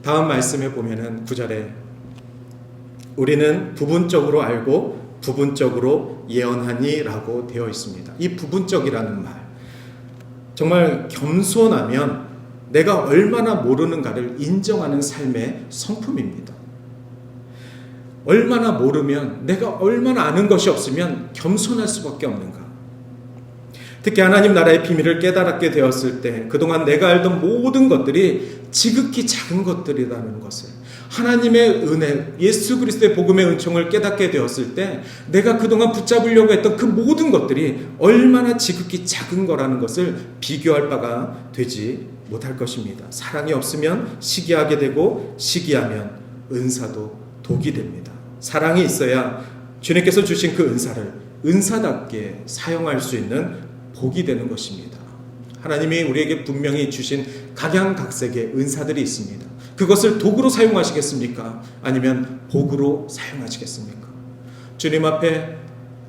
다음 말씀에 보면은 9절에 우리는 부분적으로 알고 부분적으로 예언하니 라고 되어 있습니다. 이 부분적이라는 말, 정말 겸손하면 내가 얼마나 모르는가를 인정하는 삶의 성품입니다. 얼마나 모르면, 내가 얼마나 아는 것이 없으면 겸손할 수밖에 없는가. 특히 하나님 나라의 비밀을 깨달았게 되었을 때 그동안 내가 알던 모든 것들이 지극히 작은 것들이라는 것을, 하나님의 은혜, 예수 그리스도의 복음의 은총을 깨닫게 되었을 때 내가 그동안 붙잡으려고 했던 그 모든 것들이 얼마나 지극히 작은 거라는 것을 비교할 바가 되지 못할 것입니다. 사랑이 없으면 시기하게 되고 시기하면 은사도 독이 됩니다. 사랑이 있어야 주님께서 주신 그 은사를 은사답게 사용할 수 있는 복이 되는 것입니다. 하나님이 우리에게 분명히 주신 각양각색의 은사들이 있습니다. 그것을 도구로 사용하시겠습니까? 아니면 복으로 사용하시겠습니까? 주님 앞에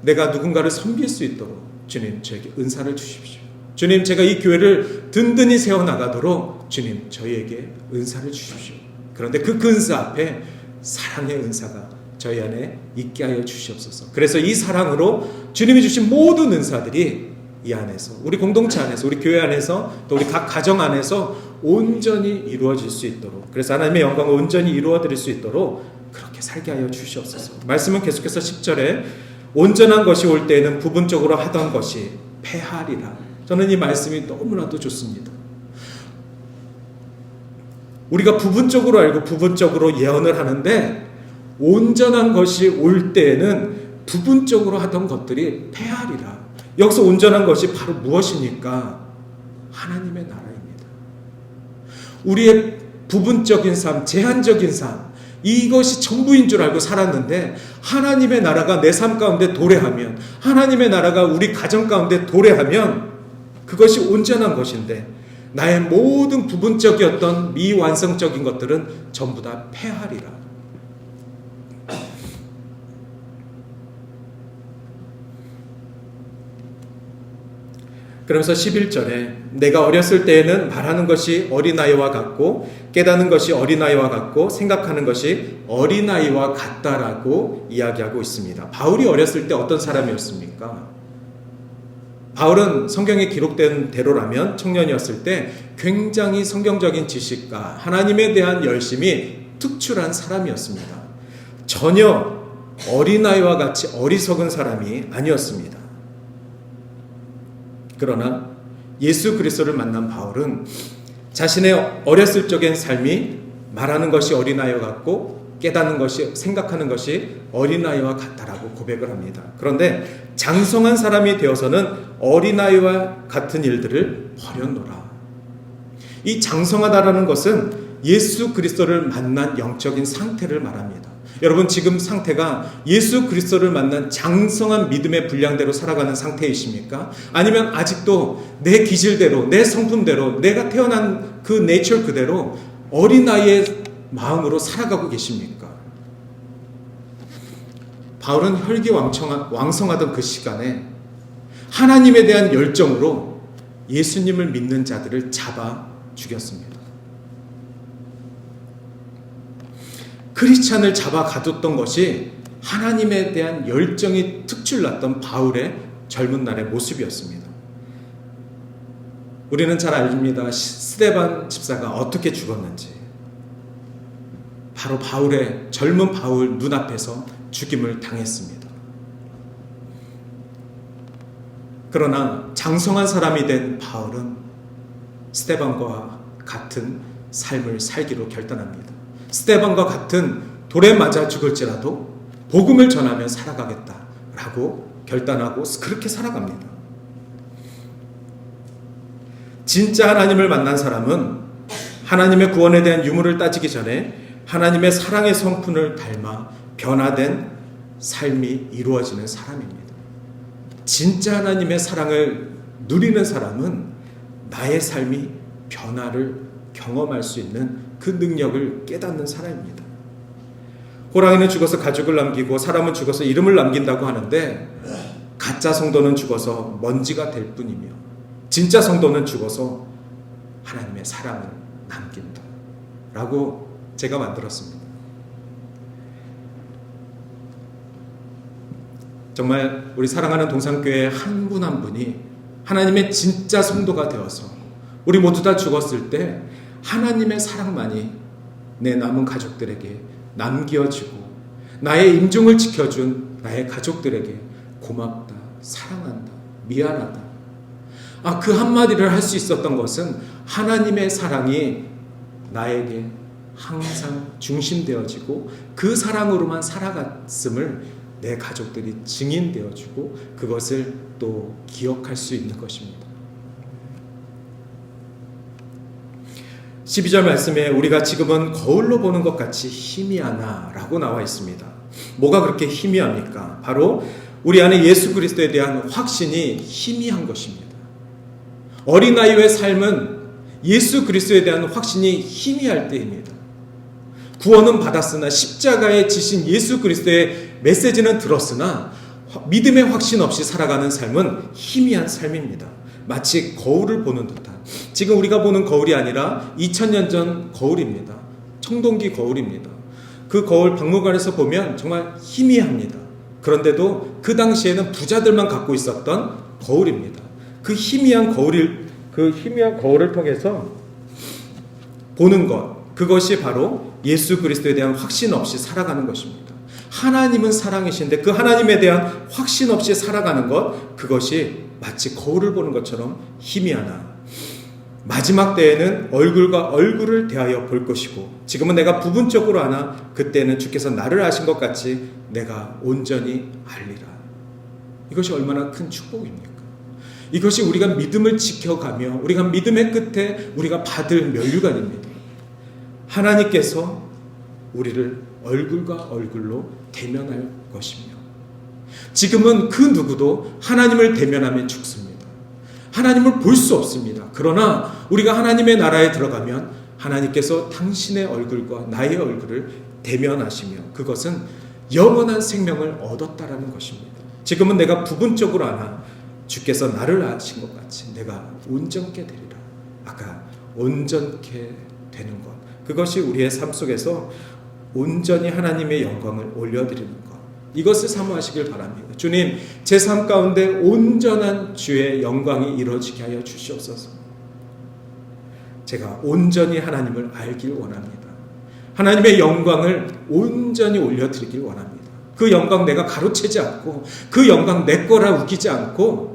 내가 누군가를 섬길 수 있도록 주님 저에게 은사를 주십시오. 주님 제가 이 교회를 든든히 세워나가도록 주님 저희에게 은사를 주십시오. 그런데 그 은사 앞에 사랑의 은사가 저희 안에 있게 하여 주시옵소서. 그래서 이 사랑으로 주님이 주신 모든 은사들이 이 안에서, 우리 공동체 안에서, 우리 교회 안에서, 또 우리 각 가정 안에서 온전히 이루어질 수 있도록, 그래서 하나님의 영광을 온전히 이루어드릴 수 있도록 그렇게 살게 하여 주시옵소서. 말씀은 계속해서 10절에 온전한 것이 올 때에는 부분적으로 하던 것이 폐하리라. 저는 이 말씀이 너무나도 좋습니다. 우리가 부분적으로 알고 부분적으로 예언을 하는데 온전한 것이 올 때에는 부분적으로 하던 것들이 패하리라. 여기서 온전한 것이 바로 무엇입니까? 하나님의 나라입니다. 우리의 부분적인 삶, 제한적인 삶, 이것이 전부인 줄 알고 살았는데 하나님의 나라가 내 삶 가운데 도래하면, 하나님의 나라가 우리 가정 가운데 도래하면 그것이 온전한 것인데 나의 모든 부분적이었던 미완성적인 것들은 전부 다 패하리라. 그러면서 11절에 내가 어렸을 때에는 말하는 것이 어린아이와 같고 깨닫는 것이 어린아이와 같고 생각하는 것이 어린아이와 같다라고 이야기하고 있습니다. 바울이 어렸을 때 어떤 사람이었습니까? 바울은 성경에 기록된 대로라면 청년이었을 때 굉장히 성경적인 지식과 하나님에 대한 열심이 특출한 사람이었습니다. 전혀 어린아이와 같이 어리석은 사람이 아니었습니다. 그러나 예수 그리스도를 만난 바울은 자신의 어렸을 적의 삶이 말하는 것이 어린아이와 같고 깨닫는 것이, 생각하는 것이 어린아이와 같다라고 고백을 합니다. 그런데 장성한 사람이 되어서는 어린아이와 같은 일들을 버렸노라. 이 장성하다라는 것은 예수 그리스도를 만난 영적인 상태를 말합니다. 여러분, 지금 상태가 예수 그리스도를 만난 장성한 믿음의 분량대로 살아가는 상태이십니까? 아니면 아직도 내 기질대로, 내 성품대로, 내가 태어난 그 내처 그대로 어린아이의 마음으로 살아가고 계십니까? 바울은 혈기왕성하던 그 시간에 하나님에 대한 열정으로 예수님을 믿는 자들을 잡아 죽였습니다. 크리스찬을 잡아 가뒀던 것이 하나님에 대한 열정이 특출났던 바울의 젊은 날의 모습이었습니다. 우리는 잘 압니다. 스데반 집사가 어떻게 죽었는지. 바로 바울의 젊은 바울 눈앞에서 죽임을 당했습니다. 그러나 장성한 사람이 된 바울은 스데반과 같은 삶을 살기로 결단합니다. 스데반과 같은 돌에 맞아 죽을지라도 복음을 전하며 살아가겠다라고 결단하고 그렇게 살아갑니다. 진짜 하나님을 만난 사람은 하나님의 구원에 대한 유무를 따지기 전에 하나님의 사랑의 성품을 닮아 변화된 삶이 이루어지는 사람입니다. 진짜 하나님의 사랑을 누리는 사람은 나의 삶이 변화를 경험할 수 있는 그 능력을 깨닫는 사람입니다. 호랑이는 죽어서 가죽을 남기고 사람은 죽어서 이름을 남긴다고 하는데 가짜 성도는 죽어서 먼지가 될 뿐이며 진짜 성도는 죽어서 하나님의 사랑을 남긴다 라고 제가 만들었습니다. 정말 우리 사랑하는 동산교회 한 분 한 분이 하나님의 진짜 성도가 되어서 우리 모두 다 죽었을 때 하나님의 사랑만이 내 남은 가족들에게 남겨지고 나의 임종을 지켜준 나의 가족들에게 고맙다, 사랑한다, 미안하다. 그 한마디를 할 수 있었던 것은 하나님의 사랑이 나에게 항상 중심되어지고 그 사랑으로만 살아갔음을 내 가족들이 증인되어주고 그것을 또 기억할 수 있는 것입니다. 12절 말씀에 우리가 지금은 거울로 보는 것 같이 희미하나 라고 나와 있습니다. 뭐가 그렇게 희미합니까? 바로 우리 안에 예수 그리스도에 대한 확신이 희미한 것입니다. 어린아이의 삶은 예수 그리스도에 대한 확신이 희미할 때입니다. 구원은 받았으나 십자가에 지신 예수 그리스도의 메시지는 들었으나 믿음의 확신 없이 살아가는 삶은 희미한 삶입니다. 마치 거울을 보는 듯한, 지금 우리가 보는 거울이 아니라 2000년 전 거울입니다. 청동기 거울입니다. 그 거울 박물관에서 보면 정말 희미합니다. 그런데도 그 당시에는 부자들만 갖고 있었던 거울입니다. 그 희미한 거울을 통해서 보는 것, 그것이 바로 예수 그리스도에 대한 확신 없이 살아가는 것입니다. 하나님은 사랑이신데 그 하나님에 대한 확신 없이 살아가는 것, 그것이 마치 거울을 보는 것처럼 희미하나. 마지막 때에는 얼굴과 얼굴을 대하여 볼 것이고 지금은 내가 부분적으로 아나 그때는 주께서 나를 아신 것 같이 내가 온전히 알리라. 이것이 얼마나 큰 축복입니까? 이것이 우리가 믿음을 지켜가며 우리가 믿음의 끝에 우리가 받을 면류관입니다. 하나님께서 우리를 얼굴과 얼굴로 대면할 것이며 지금은 그 누구도 하나님을 대면하면 죽습니다. 하나님을 볼 수 없습니다. 그러나 우리가 하나님의 나라에 들어가면 하나님께서 당신의 얼굴과 나의 얼굴을 대면하시며 그것은 영원한 생명을 얻었다라는 것입니다. 지금은 내가 부분적으로 아나 주께서 나를 아신 것 같이 내가 온전케 되리라. 아까 온전케 되는 것, 그것이 우리의 삶 속에서 온전히 하나님의 영광을 올려드리는 것, 이것을 사모하시길 바랍니다. 주님, 제 삶 가운데 온전한 주의 영광이 이루어지게 하여 주시옵소서. 제가 온전히 하나님을 알길 원합니다. 하나님의 영광을 온전히 올려드리길 원합니다. 그 영광 내가 가로채지 않고 그 영광 내 거라 우기지 않고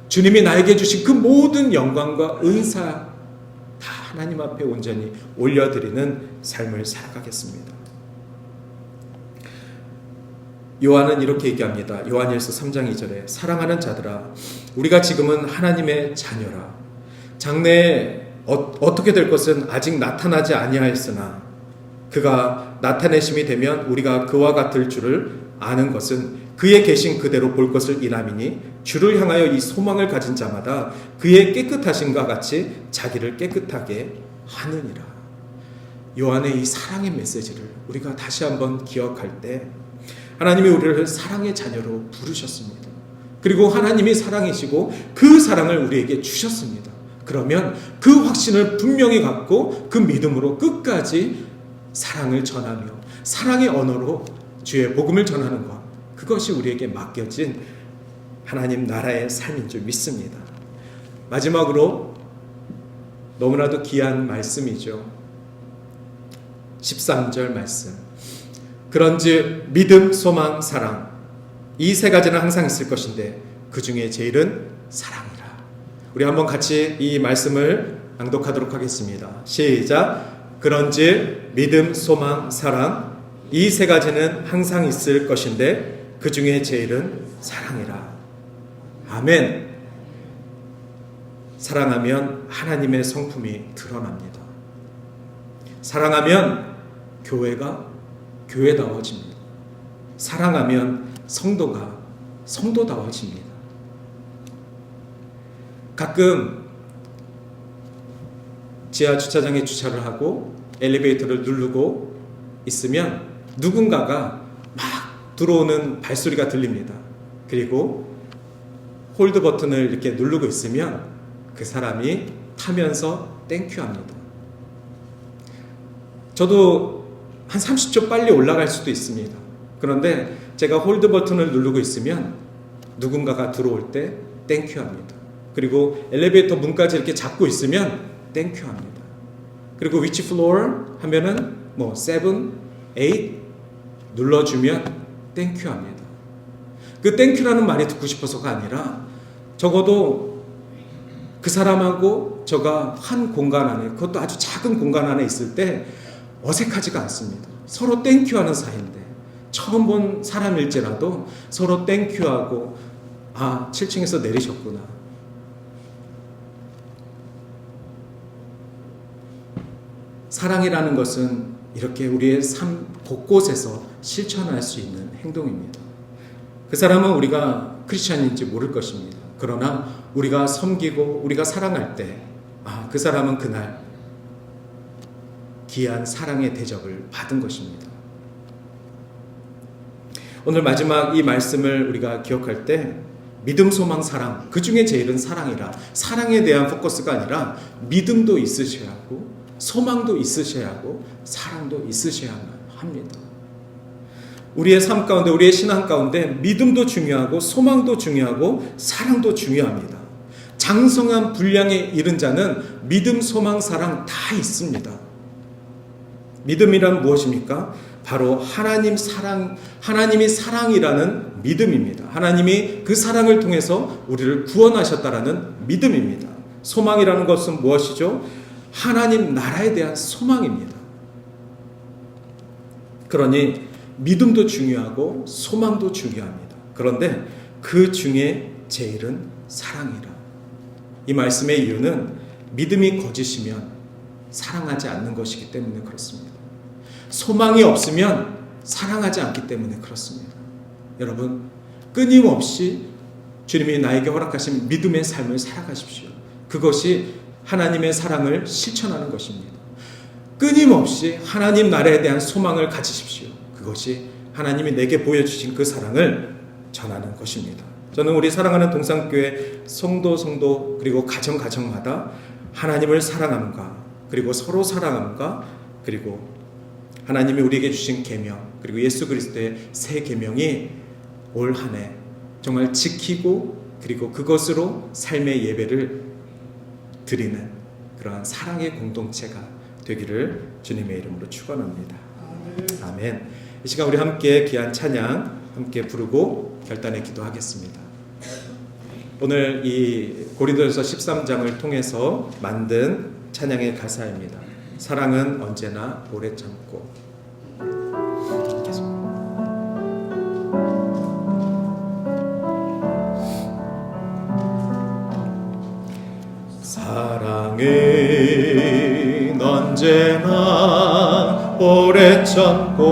주님이 나에게 주신 그 모든 영광과 은사 다 하나님 앞에 온전히 올려드리는 삶을 살아가겠습니다. 요한은 이렇게 얘기합니다. 요한일서 3장 2절에 사랑하는 자들아 우리가 지금은 하나님의 자녀라. 장래에 어떻게 될 것은 아직 나타나지 아니하였으나 그가 나타내심이 되면 우리가 그와 같을 줄을 아는 것은 그의 계신 그대로 볼 것을 인함이니 주를 향하여 이 소망을 가진 자마다 그의 깨끗하심과 같이 자기를 깨끗하게 하느니라. 요한의 이 사랑의 메시지를 우리가 다시 한번 기억할 때 하나님이 우리를 사랑의 자녀로 부르셨습니다. 그리고 하나님이 사랑이시고 그 사랑을 우리에게 주셨습니다. 그러면 그 확신을 분명히 갖고 그 믿음으로 끝까지 사랑을 전하며 사랑의 언어로 주의 복음을 전하는 것, 그것이 우리에게 맡겨진 하나님 나라의 삶인 줄 믿습니다. 마지막으로 너무나도 귀한 말씀이죠. 13절 말씀. 그런즉 믿음, 소망, 사랑 이 세 가지는 항상 있을 것인데 그 중에 제일은 사랑이라. 우리 한번 같이 이 말씀을 낭독하도록 하겠습니다. 시작. 그런즉 믿음, 소망, 사랑 이 세 가지는 항상 있을 것인데 그 중에 제일은 사랑이라. 아멘. 사랑하면 하나님의 성품이 드러납니다. 사랑하면 교회가 교회다워집니다. 사랑하면 성도가 성도다워집니다. 가끔 지하 주차장에 주차를 하고 엘리베이터를 누르고 있으면 누군가가 막 들어오는 발소리가 들립니다. 그리고 홀드 버튼을 이렇게 누르고 있으면 그 사람이 타면서 땡큐 합니다. 저도 한 30초 빨리 올라갈 수도 있습니다. 그런데 제가 홀드 버튼을 누르고 있으면 누군가가 들어올 때 땡큐 합니다. 그리고 엘리베이터 문까지 이렇게 잡고 있으면 땡큐 합니다. 그리고 which floor 하면은 7, 8 눌러주면 땡큐 합니다. 그 땡큐라는 말이 듣고 싶어서가 아니라 적어도 그 사람하고 저가 한 공간 안에, 그것도 아주 작은 공간 안에 있을 때 어색하지가 않습니다. 서로 땡큐하는 사이인데 처음 본 사람일지라도 서로 땡큐하고 7층에서 내리셨구나. 사랑이라는 것은 이렇게 우리의 삶 곳곳에서 실천할 수 있는 행동입니다. 그 사람은 우리가 크리스찬인지 모를 것입니다. 그러나 우리가 섬기고 우리가 사랑할 때 그 사람은 그날 귀한 사랑의 대접을 받은 것입니다. 오늘 마지막 이 말씀을 우리가 기억할 때 믿음, 소망, 사랑, 그 중에 제일은 사랑이라. 사랑에 대한 포커스가 아니라 믿음도 있으셔야 하고 소망도 있으셔야 하고 사랑도 있으셔야만 합니다. 우리의 삶 가운데, 우리의 신앙 가운데 믿음도 중요하고 소망도 중요하고 사랑도 중요합니다. 장성한 분량에 이른 자는 믿음, 소망, 사랑 다 있습니다. 믿음이란 무엇입니까? 바로 하나님이 사랑이라는 믿음입니다. 하나님이 그 사랑을 통해서 우리를 구원하셨다라는 믿음입니다. 소망이라는 것은 무엇이죠? 하나님 나라에 대한 소망입니다. 그러니 믿음도 중요하고 소망도 중요합니다. 그런데 그 중에 제일은 사랑이라. 이 말씀의 이유는 믿음이 거짓이면 사랑하지 않는 것이기 때문에 그렇습니다. 소망이 없으면 사랑하지 않기 때문에 그렇습니다. 여러분, 끊임없이 주님이 나에게 허락하신 믿음의 삶을 살아가십시오. 그것이 하나님의 사랑을 실천하는 것입니다. 끊임없이 하나님 나라에 대한 소망을 가지십시오. 그것이 하나님이 내게 보여주신 그 사랑을 전하는 것입니다. 저는 우리 사랑하는 동산교회 성도 그리고 가정마다 하나님을 사랑함과 그리고 서로 사랑함과 그리고 하나님이 우리에게 주신 계명 그리고 예수 그리스도의 새 계명이 올 한 해 정말 지키고 그리고 그것으로 삶의 예배를 드리는 그러한 사랑의 공동체가 되기를 주님의 이름으로 축원합니다. 아멘. 이 시간 우리 함께 귀한 찬양 함께 부르고 결단의 기도하겠습니다. 오늘 이 고린도전서 13장을 통해서 만든 찬양의 가사입니다. 사랑은 언제나 오래 참고. 사랑은 언제나 오래 참고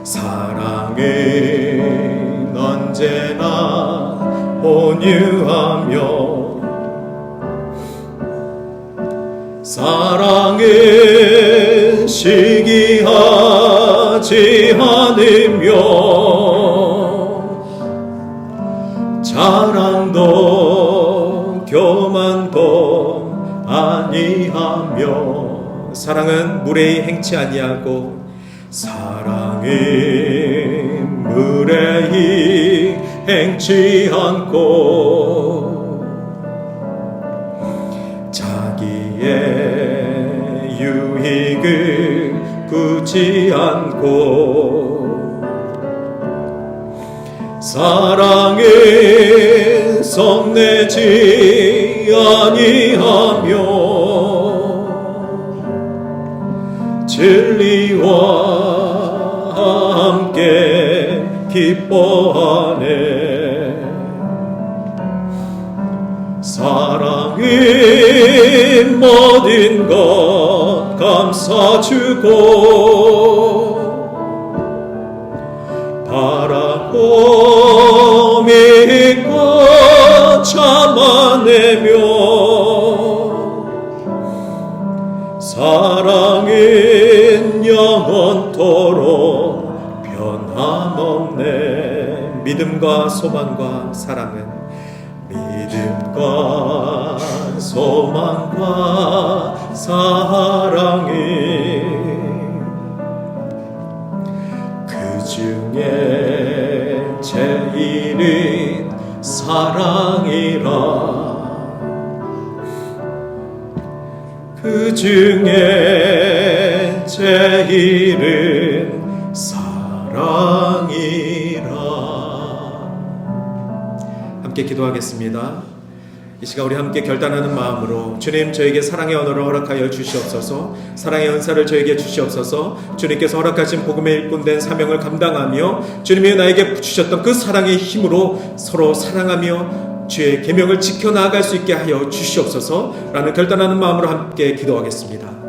사랑은 언제나 온유하며 사랑은 시기하지 않으며 자랑도 교만도 아니하며 사랑은 무례히 행치 아니하고 사랑은 무례히 행치 않고 자기의 유익을 구지 않고 사랑은 성내지 아니하며 진리와 함께 기뻐하네 사랑은 모든 것 감싸주고 바라고 믿고 참아내며 사랑은 영원토록 변함없네 믿음과 소망과 사랑은 믿음과 소망과 사랑이 그 중에 제일은 사랑이라 그 중에 제일은 사랑이라. 함께 기도하겠습니다. 이 시간 우리 함께 결단하는 마음으로 주님 저에게 사랑의 언어를 허락하여 주시옵소서 사랑의 은사를 저에게 주시옵소서 주님께서 허락하신 복음의 일꾼된 사명을 감당하며 주님이 나에게 주셨던 그 사랑의 힘으로 서로 사랑하며 주의 계명을 지켜나갈 수 있게 하여 주시옵소서 라는 결단하는 마음으로 함께 기도하겠습니다.